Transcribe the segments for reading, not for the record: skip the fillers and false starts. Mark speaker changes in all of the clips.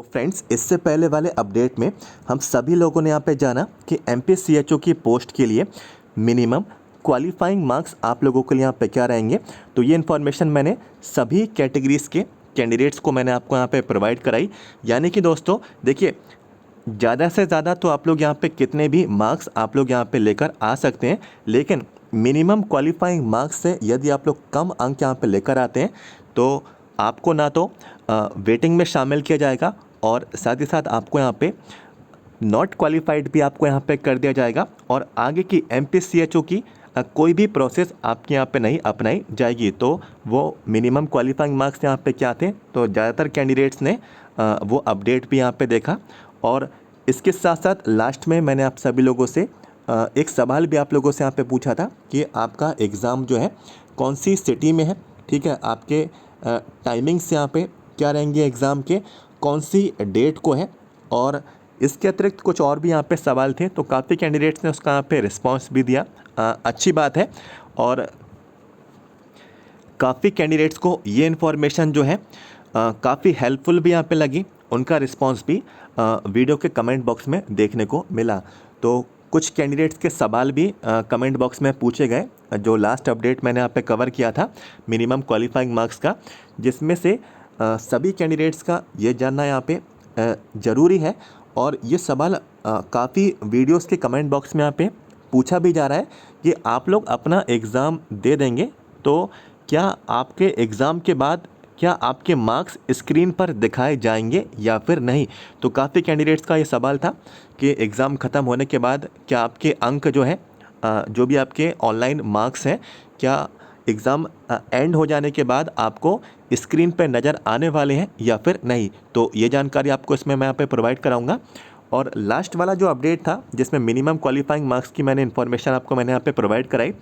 Speaker 1: Friends, इससे पहले वाले अपडेट में हम सभी लोगों ने यहाँ पे जाना कि एमपीसीएचओ की पोस्ट के लिए मिनिमम क्वालिफाइंग मार्क्स आप लोगों के लिए यहाँ पे क्या रहेंगे। तो ये इन्फॉर्मेशन मैंने सभी कैटेगरीज के कैंडिडेट्स को मैंने आपको यहाँ पे प्रोवाइड कराई। यानी कि दोस्तों देखिए, ज़्यादा से ज़्यादा तो आप लोग यहाँ पे कितने भी मार्क्स आप लोग यहाँ पे लेकर आ सकते हैं, लेकिन मिनिमम क्वालिफाइंग मार्क्स से यदि आप लोग कम अंक यहाँ पे लेकर आते हैं तो आपको ना तो वेटिंग में शामिल किया जाएगा और साथ ही साथ आपको यहाँ पे नॉट क्वालिफाइड भी आपको यहाँ पे कर दिया जाएगा और आगे की एमपीसीएचओ की कोई भी प्रोसेस आपके यहाँ पे नहीं अपनाई जाएगी। तो वो मिनिमम क्वालिफाइंग मार्क्स यहाँ पे क्या थे, तो ज़्यादातर कैंडिडेट्स ने वो अपडेट भी यहाँ पे देखा। और इसके साथ साथ लास्ट में मैंने आप सभी लोगों से एक सवाल भी आप लोगों से यहाँ पे पूछा था कि आपका एग्ज़ाम जो है कौन सी सिटी में है, ठीक है, आपके टाइमिंग्स यहाँ पे क्या रहेंगे एग्ज़ाम के, कौन सी डेट को है, और इसके अतिरिक्त कुछ और भी यहाँ पे सवाल थे। तो काफ़ी कैंडिडेट्स ने उसका यहाँ पे रिस्पांस भी दिया, अच्छी बात है। और काफ़ी कैंडिडेट्स को ये इन्फॉर्मेशन जो है काफ़ी हेल्पफुल भी यहाँ पे लगी, उनका रिस्पांस भी वीडियो के कमेंट बॉक्स में देखने को मिला। तो कुछ कैंडिडेट्स के सवाल भी कमेंट बॉक्स में पूछे गए, जो लास्ट अपडेट मैंने यहाँ पे कवर किया था मिनिमम क्वालिफाइंग मार्क्स का, जिसमें से सभी कैंडिडेट्स का ये जानना यहाँ पे ज़रूरी है। और ये सवाल काफ़ी वीडियोस के कमेंट बॉक्स में यहाँ पे पूछा भी जा रहा है कि आप लोग अपना एग्ज़ाम दे देंगे तो क्या आपके एग्ज़ाम के बाद क्या आपके मार्क्स स्क्रीन पर दिखाए जाएंगे या फिर नहीं। तो काफ़ी कैंडिडेट्स का ये सवाल था कि एग्ज़ाम ख़त्म होने के बाद क्या आपके अंक जो है जो भी आपके ऑनलाइन मार्क्स हैं, क्या एग्ज़ाम एंड हो जाने के बाद आपको स्क्रीन पर नज़र आने वाले हैं या फिर नहीं। तो ये जानकारी आपको इसमें मैं यहाँ पे प्रोवाइड कराऊंगा। और लास्ट वाला जो अपडेट था जिसमें मिनिमम क्वालिफाइंग मार्क्स की मैंने इन्फॉर्मेशन आपको मैंने यहाँ पे प्रोवाइड कराई,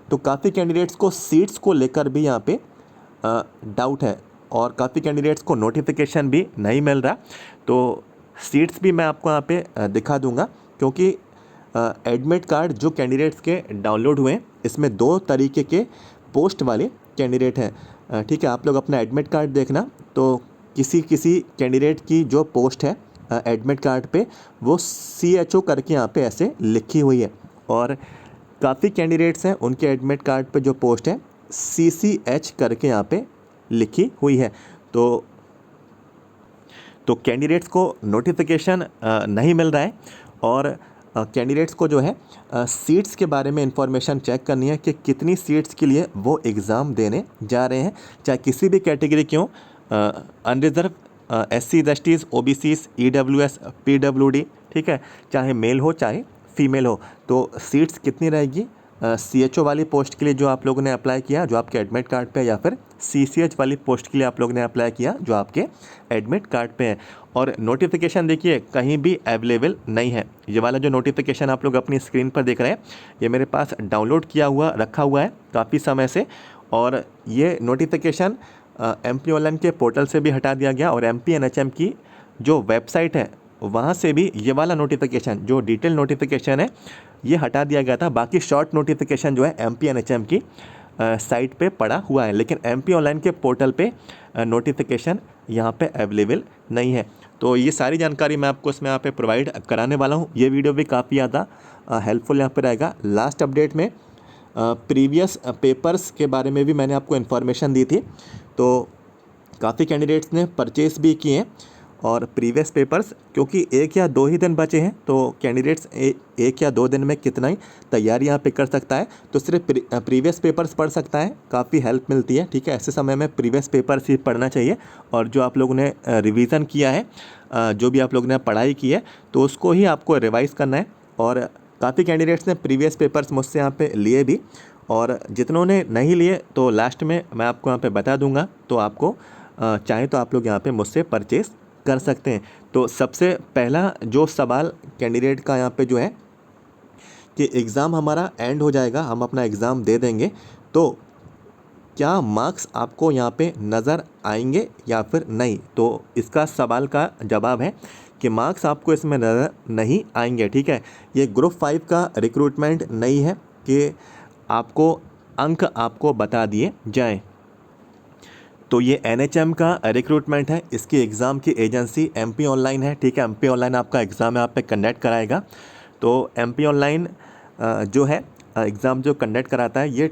Speaker 1: तो काफ़ी कैंडिडेट्स को सीट्स को लेकर भी यहाँ पे डाउट है और काफ़ी कैंडिडेट्स को नोटिफिकेशन भी नहीं मिल रहा। तो सीट्स भी मैं आपको यहाँ पे दिखा दूंगा, क्योंकि एडमिट कार्ड जो कैंडिडेट्स के डाउनलोड हुए हैं इसमें 2 तरीके के पोस्ट वाले कैंडिडेट हैं, ठीक है। आप लोग अपना एडमिट कार्ड देखना, तो किसी किसी कैंडिडेट की जो पोस्ट है एडमिट कार्ड पे वो CHO करके यहाँ पे ऐसे लिखी हुई है, और काफ़ी कैंडिडेट्स हैं उनके एडमिट कार्ड पे जो पोस्ट है CCH करके यहाँ पे लिखी हुई है। तो कैंडिडेट्स को नोटिफिकेशन नहीं मिल रहा है और कैंडिडेट्स को जो है सीट्स के बारे में इंफॉर्मेशन चेक करनी है कि कितनी सीट्स के लिए वो एग्ज़ाम देने जा रहे हैं, चाहे किसी भी कैटेगरी के हों, unreserved, SC STs, OBCs, EWS, PWD, ठीक है, चाहे मेल हो चाहे फीमेल हो। तो सीट्स कितनी रहेगी CHO वाली पोस्ट के लिए जो आप लोगों ने अप्लाई किया जो आपके एडमिट कार्ड पे, या फिर CCH वाली पोस्ट के लिए आप लोगों ने अप्लाई किया जो आपके एडमिट कार्ड पे है। और नोटिफिकेशन देखिए कहीं भी अवेलेबल नहीं है। ये वाला जो नोटिफिकेशन आप लोग अपनी स्क्रीन पर देख रहे हैं ये मेरे पास डाउनलोड किया हुआ रखा हुआ है काफ़ी समय से, और ये नोटिफिकेशन MP ऑनलाइन के पोर्टल से भी हटा दिया गया और MP NHM की जो वेबसाइट है वहाँ से भी ये वाला नोटिफिकेशन जो डिटेल नोटिफिकेशन है ये हटा दिया गया था। बाकी शॉर्ट नोटिफिकेशन जो है MP NHM की साइट पे पड़ा हुआ है, लेकिन MP ऑनलाइन के पोर्टल पे नोटिफिकेशन यहाँ पे अवेलेबल नहीं है। तो ये सारी जानकारी मैं आपको इसमें यहाँ पे प्रोवाइड कराने वाला हूँ। ये वीडियो भी काफ़ी ज़्यादा हेल्पफुल यहाँ पे रहेगा। लास्ट अपडेट में प्रीवियस पेपर्स के बारे में भी मैंने आपको इन्फॉर्मेशन दी थी, तो काफ़ी कैंडिडेट्स ने परचेस भी किए हैं। और प्रीवियस पेपर्स क्योंकि 1 या 2 ही दिन बचे हैं, तो कैंडिडेट्स 1 या 2 दिन में कितना ही तैयारी यहाँ पे कर सकता है, तो सिर्फ प्रीवियस पेपर्स पढ़ सकता है, काफ़ी हेल्प मिलती है, ठीक है। ऐसे समय में प्रीवियस पेपर्स ही पढ़ना चाहिए और जो आप लोगों ने रिवीजन किया है, जो भी आप लोगों ने पढ़ाई की है, तो उसको ही आपको रिवाइज़ करना है। और काफ़ी कैंडिडेट्स ने प्रीवियस पेपर्स मुझसे यहाँ पे लिए भी, और जितनों ने नहीं लिए तो लास्ट में मैं आपको यहाँ पे बता दूंगा, तो आपको चाहे तो आप लोग यहाँ पे मुझसे परचेस कर सकते हैं। तो सबसे पहला जो सवाल कैंडिडेट का यहाँ पे जो है कि एग्ज़ाम हमारा एंड हो जाएगा, हम अपना एग्ज़ाम दे देंगे, तो क्या मार्क्स आपको यहाँ पे नज़र आएंगे या फिर नहीं। तो इसका सवाल का जवाब है कि मार्क्स आपको इसमें नज़र नहीं आएंगे, ठीक है। ये ग्रुप 5 का रिक्रूटमेंट नहीं है कि आपको अंक आपको बता दिए जाएं। तो ये NHM का रिक्रूटमेंट है, इसकी एग्ज़ाम की एजेंसी MP ऑनलाइन है, ठीक है। MP ऑनलाइन आपका एग्ज़ाम यहाँ पे कंडक्ट कराएगा। तो MP ऑनलाइन जो है एग्ज़ाम जो कंडक्ट कराता है ये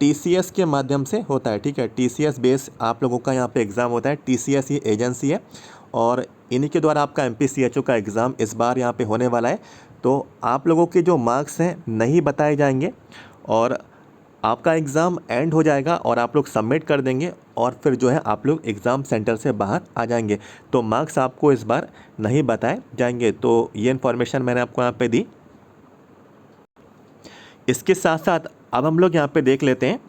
Speaker 1: TCS के माध्यम से होता है, ठीक है। TCS बेस आप लोगों का यहाँ पे एग्ज़ाम होता है। TCS ये एजेंसी है और इन्हीं के द्वारा आपका MPCHO का एग्ज़ाम इस बार यहाँ पे होने वाला है। तो आप लोगों के जो मार्क्स हैं नहीं बताए जाएंगे और आपका एग्ज़ाम एंड हो जाएगा और आप लोग सबमिट कर देंगे और फिर जो है आप लोग एग्ज़ाम सेंटर से बाहर आ जाएंगे। तो मार्क्स आपको इस बार नहीं बताए जाएंगे। तो ये इन्फॉर्मेशन मैंने आपको यहाँ पे दी। इसके साथ साथ अब हम लोग यहाँ पे देख लेते हैं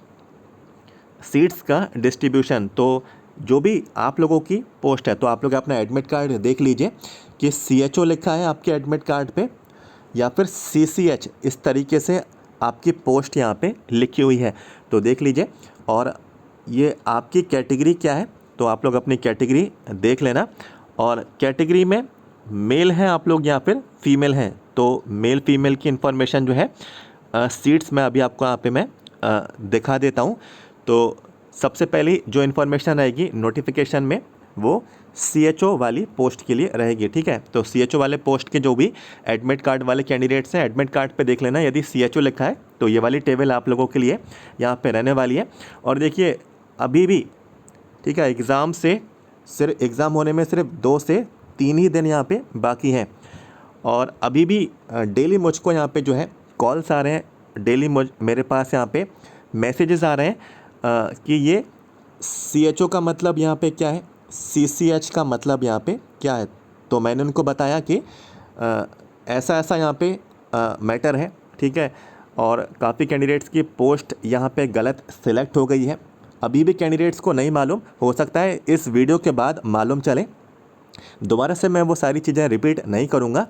Speaker 1: सीट्स का डिस्ट्रीब्यूशन। तो जो भी आप लोगों की पोस्ट है तो आप लोग अपना एडमिट कार्ड देख लीजिए कि CHO लिखा है आपके एडमिट कार्ड पे या फिर CCH, इस तरीके से आपकी पोस्ट यहाँ पे लिखी हुई है। तो देख लीजिए और ये आपकी कैटेगरी क्या है तो आप लोग अपनी कैटेगरी देख लेना। और कैटेगरी में मेल हैं आप लोग या फिर फीमेल हैं, तो मेल फीमेल की इन्फॉर्मेशन जो है सीट्स में अभी आपको यहाँ पे मैं दिखा देता हूँ। तो सबसे पहली जो इन्फॉर्मेशन आएगी नोटिफिकेशन में वो CHO वाली पोस्ट के लिए रहेगी, ठीक है। तो CHO वाले पोस्ट के जो भी एडमिट कार्ड वाले कैंडिडेट्स हैं एडमिट कार्ड पे देख लेना, यदि CHO लिखा है तो ये वाली टेबल आप लोगों के लिए यहाँ पे रहने वाली है। और देखिए अभी भी, ठीक है, एग्ज़ाम से सिर्फ एग्ज़ाम होने में सिर्फ 2 से 3 ही दिन यहाँ पे बाकी हैं और अभी भी डेली मुझको यहाँ पे जो है कॉल्स आ रहे हैं, डेली मेरे पास यहाँ पे मैसेजेस आ रहे हैं कि ये CHO का मतलब यहाँ पे क्या है, CCH का मतलब यहाँ पे क्या है। तो मैंने उनको बताया कि ऐसा ऐसा यहाँ पे मैटर है, ठीक है। और काफ़ी कैंडिडेट्स की पोस्ट यहाँ पे गलत सिलेक्ट हो गई है। अभी भी कैंडिडेट्स को नहीं मालूम, हो सकता है इस वीडियो के बाद मालूम चले। दोबारा से मैं वो सारी चीज़ें रिपीट नहीं करूँगा।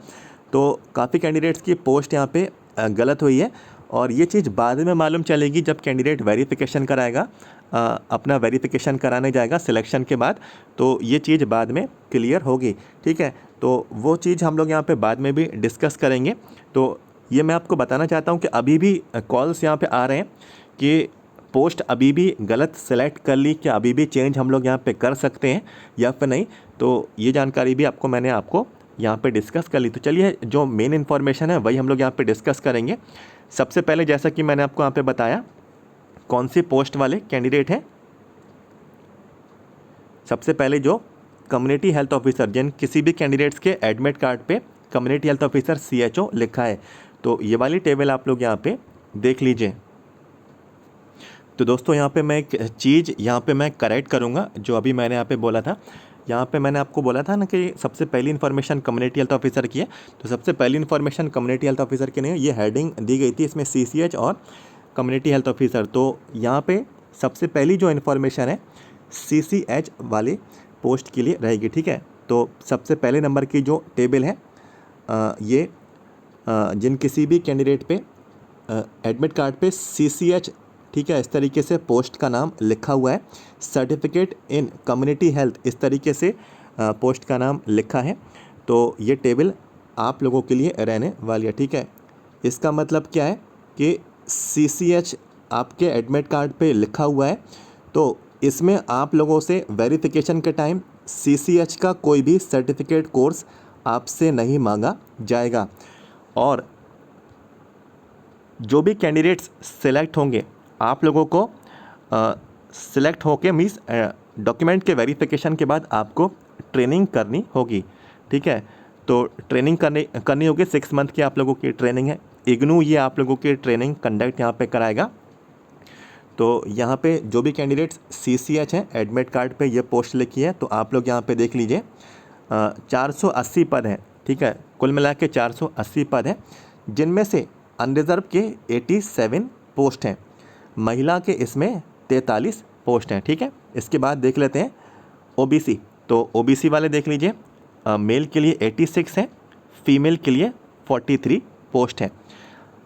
Speaker 1: तो काफ़ी कैंडिडेट्स की पोस्ट यहाँ पे गलत हुई है और ये चीज़ बाद में मालूम चलेगी जब कैंडिडेट वेरिफिकेशन कराएगा, अपना वेरिफिकेशन कराने जाएगा सिलेक्शन के बाद, तो ये चीज़ बाद में क्लियर होगी, ठीक है। तो वो चीज़ हम लोग यहाँ पे बाद में भी डिस्कस करेंगे। तो ये मैं आपको बताना चाहता हूँ कि अभी भी कॉल्स यहाँ पे आ रहे हैं कि पोस्ट अभी भी गलत सेलेक्ट कर ली, क्या अभी भी चेंज हम लोग यहाँ पे कर सकते हैं या फिर नहीं। तो ये जानकारी भी मैंने आपको यहाँ पे डिस्कस कर ली। तो चलिए जो मेन इन्फॉर्मेशन है वही हम लोग यहाँ पे डिस्कस करेंगे। सबसे पहले जैसा कि मैंने आपको यहाँ पे बताया कौन सी पोस्ट वाले कैंडिडेट हैं। सबसे पहले जो कम्युनिटी हेल्थ ऑफिसर, जिन किसी भी कैंडिडेट्स के एडमिट कार्ड पे कम्युनिटी हेल्थ ऑफिसर CHO लिखा है, तो ये वाली टेबल आप लोग यहाँ पे देख लीजिए। तो दोस्तों यहाँ पे मैं एक चीज़ यहाँ पे मैं करेक्ट करूँगा जो अभी मैंने यहाँ पे बोला था। यहाँ पे मैंने आपको बोला था ना कि सबसे पहली इन्फॉर्मेशन कम्युनिटी हेल्थ ऑफिसर की है, तो सबसे पहली इन्फॉर्मेशन कम्युनिटी हेल्थ ऑफिसर की नहीं है, ये हेडिंग दी गई थी इसमें CCH और कम्युनिटी हेल्थ ऑफिसर। तो यहाँ पे सबसे पहली जो इन्फॉर्मेशन है CCH वाली पोस्ट के लिए रहेगी, ठीक है। तो सबसे पहले नंबर की जो टेबल है ये जिन किसी भी कैंडिडेट पे एडमिट कार्ड पे CCH, ठीक है, इस तरीके से पोस्ट का नाम लिखा हुआ है, सर्टिफिकेट इन कम्युनिटी हेल्थ इस तरीके से पोस्ट का नाम लिखा है, तो ये टेबल आप लोगों के लिए रहने वाली है, ठीक है। इसका मतलब क्या है कि CCH आपके एडमिट कार्ड पे लिखा हुआ है, तो इसमें आप लोगों से वेरिफिकेशन के टाइम CCH का कोई भी सर्टिफिकेट कोर्स आपसे नहीं मांगा जाएगा। और जो भी कैंडिडेट्स सेलेक्ट होंगे आप लोगों को सिलेक्ट होके मीन्स डॉक्यूमेंट के वेरिफिकेशन के बाद आपको ट्रेनिंग करनी होगी, ठीक है। तो ट्रेनिंग करनी होगी, 6 मंथ की आप लोगों की ट्रेनिंग है। इग्नू ये आप लोगों की ट्रेनिंग कंडक्ट यहाँ पे कराएगा। तो यहाँ पे जो भी कैंडिडेट्स CCH हैं एडमिट कार्ड पे ये पोस्ट लिखी है, तो आप लोग यहाँ पे देख लीजिए 480 पद हैं, ठीक है, कुल मिला के 480 पद हैं, जिनमें से अनरिजर्व के 87 पोस्ट हैं, महिला के इसमें 43 पोस्ट हैं, ठीक है। इसके बाद देख लेते हैं OBC। तो OBC वाले देख लीजिए, मेल के लिए 86 हैं, फीमेल के लिए 43 पोस्ट हैं।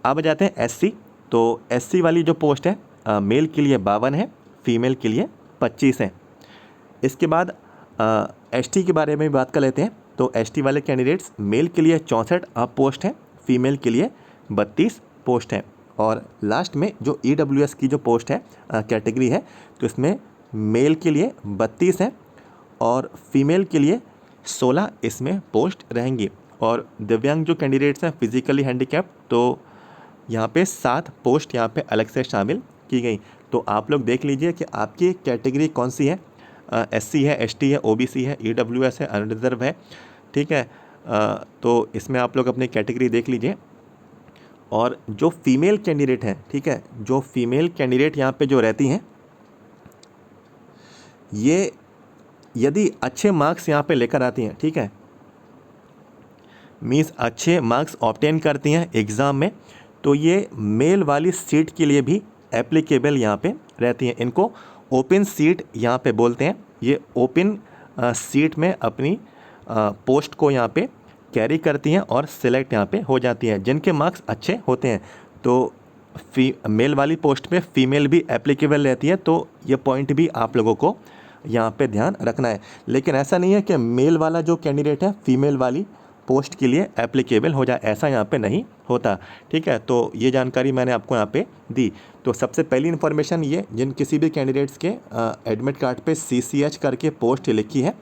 Speaker 1: अब जाते हैं SC। तो SC वाली जो पोस्ट है मेल के लिए 52 है, फीमेल के लिए 25 हैं। इसके बाद ST के बारे में भी बात कर लेते हैं। तो ST वाले कैंडिडेट्स मेल के लिए 64 पोस्ट हैं, फीमेल के लिए 32 पोस्ट हैं। और लास्ट में जो EWS की जो पोस्ट है कैटेगरी है, तो इसमें मेल के लिए 32 हैं और फीमेल के लिए 16 इसमें पोस्ट रहेंगी। और दिव्यांग जो कैंडिडेट्स हैं फिजिकली हैंडीकैप, तो यहाँ पे 7 पोस्ट यहाँ पे अलग से शामिल की गई। तो आप लोग देख लीजिए कि आपकी कैटेगरी कौन सी है, एससी है, एसटी है, ओबीसी है, ईडब्ल्यूएस है, अनरिजर्व है, ठीक है। तो इसमें आप लोग अपनी कैटेगरी देख लीजिए। और जो फीमेल कैंडिडेट हैं, ठीक है, जो फीमेल कैंडिडेट यहाँ पे जो रहती हैं, ये यदि अच्छे मार्क्स यहाँ पे लेकर आती हैं, ठीक है, मीन्स अच्छे मार्क्स ऑब्टेन करती हैं एग्ज़ाम में, तो ये मेल वाली सीट के लिए भी एप्लीकेबल यहाँ पे रहती हैं। इनको ओपन सीट यहाँ पे बोलते हैं। ये ओपन सीट में अपनी पोस्ट को यहाँ पे कैरी करती हैं और सिलेक्ट यहाँ पे हो जाती हैं जिनके मार्क्स अच्छे होते हैं। तो मेल वाली पोस्ट में फीमेल भी एप्लीकेबल रहती है, तो ये पॉइंट भी आप लोगों को यहाँ पे ध्यान रखना है। लेकिन ऐसा नहीं है कि मेल वाला जो कैंडिडेट है फीमेल वाली पोस्ट के लिए एप्लीकेबल हो जाए, ऐसा यहाँ पे नहीं होता, ठीक है। तो ये जानकारी मैंने आपको यहाँ पे दी। तो सबसे पहली इन्फॉर्मेशन ये, जिन किसी भी कैंडिडेट्स के एडमिट कार्ड पे CCH करके पोस्ट लिखी है,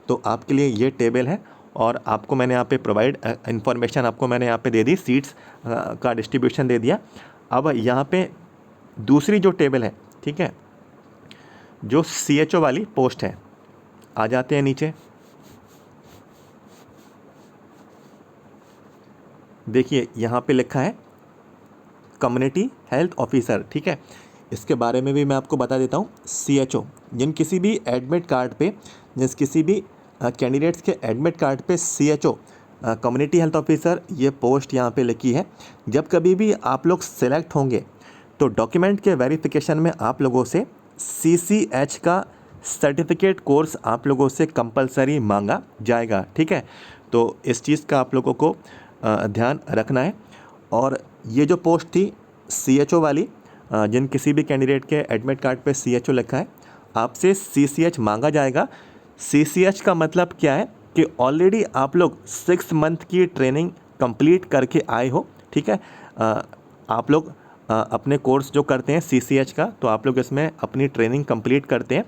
Speaker 1: तो आपके लिए ये टेबल है और आपको मैंने यहाँ पे प्रोवाइड इन्फॉर्मेशन आपको मैंने यहाँ पे दे दी, सीट्स का डिस्ट्रीब्यूशन दे दिया। अब यहाँ पे दूसरी जो टेबल है, ठीक है, जो CHO वाली पोस्ट है, आ जाते हैं नीचे। देखिए यहाँ पे लिखा है कम्युनिटी हेल्थ ऑफिसर, ठीक है। इसके बारे में भी मैं आपको बता देता हूँ। CHO, जिन किसी भी एडमिट कार्ड पे, जिस किसी भी कैंडिडेट्स के एडमिट कार्ड पे CHO कम्युनिटी हेल्थ ऑफिसर ये पोस्ट यहाँ पे लिखी है। जब कभी भी आप लोग सेलेक्ट होंगे तो डॉक्यूमेंट के वेरिफिकेशन में आप लोगों से CCH का सर्टिफिकेट कोर्स आप लोगों से कंपलसरी मांगा जाएगा, ठीक है। तो इस चीज़ का आप लोगों को ध्यान रखना है। और ये जो पोस्ट थी CHO वाली, जिन किसी भी कैंडिडेट के एडमिट कार्ड पे CHO लिखा है, आपसे CCH मांगा जाएगा। CCH का मतलब क्या है कि ऑलरेडी आप लोग 6 मंथ की ट्रेनिंग कंप्लीट करके आए हो, ठीक है। आप लोग अपने कोर्स जो करते हैं CCH का, तो आप लोग इसमें अपनी ट्रेनिंग कंप्लीट करते हैं।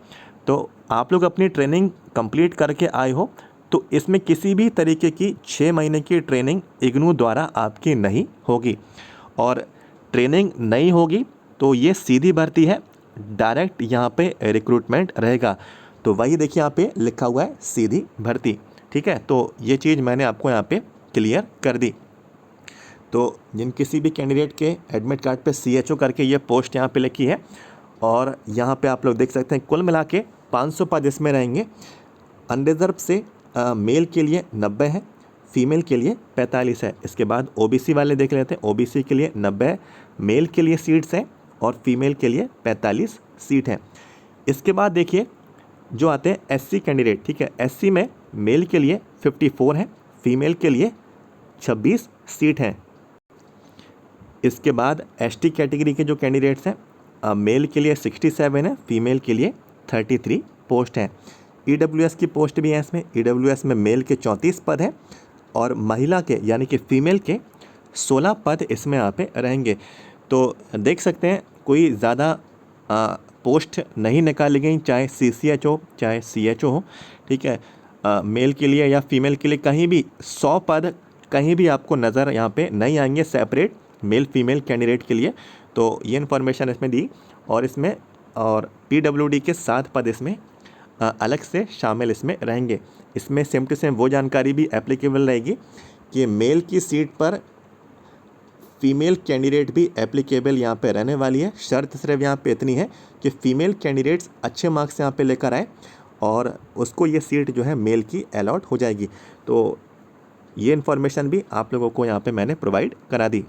Speaker 1: तो आप लोग अपनी ट्रेनिंग कंप्लीट करके आए हो, तो इसमें किसी भी तरीके की 6 महीने की ट्रेनिंग इग्नू द्वारा आपकी नहीं होगी। और ट्रेनिंग नहीं होगी तो ये सीधी भर्ती है, डायरेक्ट यहाँ पे रिक्रूटमेंट रहेगा। तो वही देखिए यहाँ पे लिखा हुआ है सीधी भर्ती, ठीक है। तो ये चीज़ मैंने आपको यहाँ पे क्लियर कर दी। तो जिन किसी भी कैंडिडेट के एडमिट कार्ड पे CHO करके ये पोस्ट यहाँ पे लिखी है, और यहाँ पे आप लोग देख सकते हैं कुल मिला के 500 पद इसमें रहेंगे। अनरिजर्व से मेल के लिए 90 है, फीमेल के लिए 45 है। इसके बाद OBC वाले देख लेते हैं। OBC के लिए 90 मेल के लिए सीट्स हैं और फीमेल के लिए 45 सीट हैं। इसके बाद देखिए जो आते हैं SC कैंडिडेट, ठीक है। SC में मेल के लिए 54 हैं, फीमेल के लिए 26 सीट हैं। इसके बाद ST कैटेगरी के जो कैंडिडेट्स हैं, मेल के लिए 67 है, फीमेल के लिए 33 पोस्ट हैं। EWS की पोस्ट भी है इसमें। EWS में मेल के 34 पद हैं और महिला के यानी कि फीमेल के 16 पद इसमें यहाँ पे रहेंगे। तो देख सकते हैं कोई ज़्यादा पोस्ट नहीं निकाली गई, चाहे CCH हो चाहे CHO हो, ठीक है। मेल के लिए या फीमेल के लिए कहीं भी 100 पद कहीं भी आपको नज़र यहाँ पे नहीं आएंगे सेपरेट मेल फीमेल कैंडिडेट के लिए। तो ये इन्फॉर्मेशन इसमें दी। और इसमें और PWD के 7 पद इसमें अलग से शामिल इसमें रहेंगे। इसमें सेम टू सेम वो जानकारी भी एप्लीकेबल रहेगी कि मेल की सीट पर फीमेल कैंडिडेट भी एप्लीकेबल यहाँ पे रहने वाली है। शर्त सिर्फ यहाँ पे इतनी है कि फ़ीमेल कैंडिडेट्स अच्छे मार्क्स यहाँ पे लेकर आए और उसको ये सीट जो है मेल की अलॉट हो जाएगी। तो ये इन्फॉर्मेशन भी आप लोगों को यहाँ पे मैंने प्रोवाइड करा दी।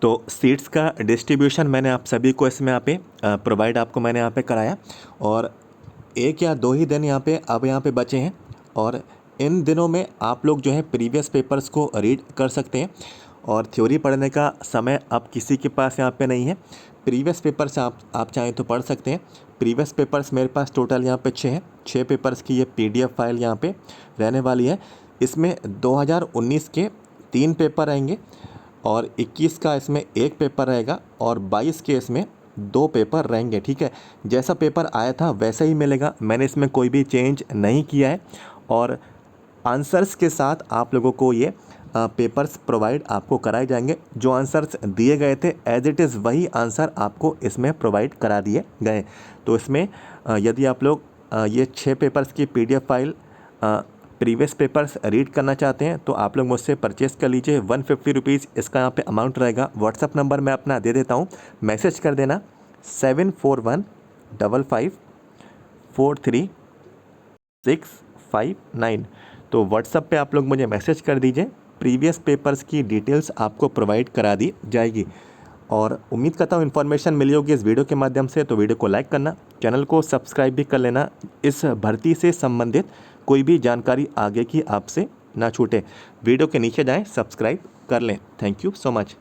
Speaker 1: तो सीट्स का डिस्ट्रीब्यूशन मैंने आप सभी को इसमें यहाँ पे प्रोवाइड आपको मैंने यहाँ पे कराया। और 1 या 2 ही दिन यहाँ पे अब यहाँ पे बचे हैं और इन दिनों में आप लोग जो है प्रीवियस पेपर्स को रीड कर सकते हैं। और थ्योरी पढ़ने का समय अब किसी के पास यहाँ पे नहीं है। प्रीवियस पेपर्स आप चाहें तो पढ़ सकते हैं। प्रीवियस पेपर्स मेरे पास टोटल यहाँ पे 6 हैं। 6 पेपर्स की ये PDF फाइल यहाँ पे रहने वाली है। इसमें 2019 के 3 पेपर रहेंगे और 21 का इसमें 1 पेपर रहेगा और 22 के इसमें 2 पेपर रहेंगे, ठीक है। जैसा पेपर आया था वैसा ही मिलेगा, मैंने इसमें कोई भी चेंज नहीं किया है। और आंसर्स के साथ आप लोगों को ये पेपर्स प्रोवाइड आपको कराए जाएंगे। जो आंसर्स दिए गए थे एज इट इज़ वही आंसर आपको इसमें प्रोवाइड करा दिए गए। तो इसमें यदि आप लोग ये 6 पेपर्स की PDF file previous papers read करना चाहते हैं तो आप लोग मुझसे परचेस कर लीजिए। 150 रुपीज़ इसका यहाँ पे अमाउंट रहेगा। व्हाट्सअप नंबर मैं अपना दे देता हूँ, मैसेज कर देना 7415543659। तो व्हाट्सअप पे आप लोग मुझे मैसेज कर दीजिए, प्रीवियस पेपर्स की डिटेल्स आपको प्रोवाइड करा दी जाएगी। और उम्मीद करता हूँ इन्फॉर्मेशन मिली होगी इस वीडियो के माध्यम से। तो वीडियो को लाइक करना, चैनल को सब्सक्राइब भी कर लेना, इस भर्ती से संबंधित कोई भी जानकारी आगे की आपसे ना छूटे। वीडियो के नीचे जाएं, सब्सक्राइब कर लें। Thank you so much.